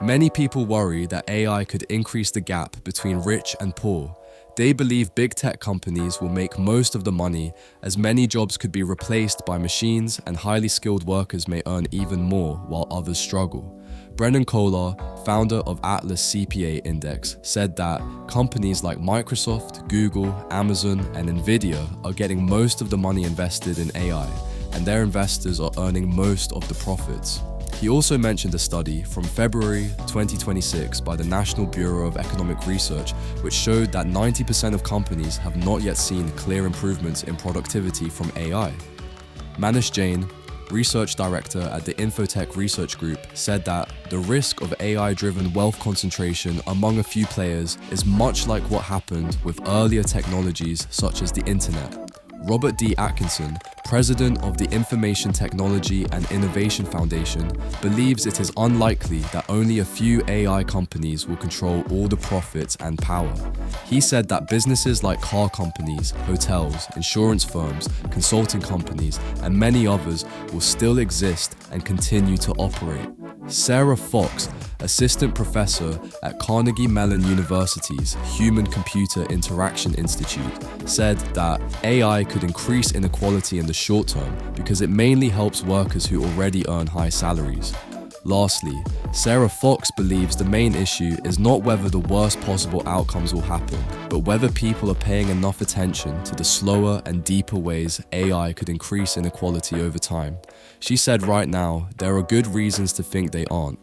Many people worry that AI could increase the gap between rich and poor. They believe big tech companies will make most of the money, as many jobs could be replaced by machines and highly skilled workers may earn even more while others struggle. Brennan Kolar, founder of Atlas CPA Index, said that companies like Microsoft, Google, Amazon, and Nvidia are getting most of the money invested in AI, and their investors are earning most of the profits. He also mentioned a study from February 2026 by the National Bureau of Economic Research, which showed that 90% of companies have not yet seen clear improvements in productivity from AI. Manish Jain, research director at the Infotech Research Group, said that the risk of AI-driven wealth concentration among a few players is much like what happened with earlier technologies such as the internet. Robert D. Atkinson, president of the Information Technology and Innovation Foundation, believes it is unlikely that only a few AI companies will control all the profits and power. He said that businesses like car companies, hotels, insurance firms, consulting companies, and many others will still exist and continue to operate. Sarah Fox, assistant professor at Carnegie Mellon University's Human-Computer Interaction Institute, said that AI could increase inequality in the short term because it mainly helps workers who already earn high salaries. Lastly, Sarah Fox believes the main issue is not whether the worst possible outcomes will happen, but whether people are paying enough attention to the slower and deeper ways AI could increase inequality over time. She said right now, there are good reasons to think they aren't.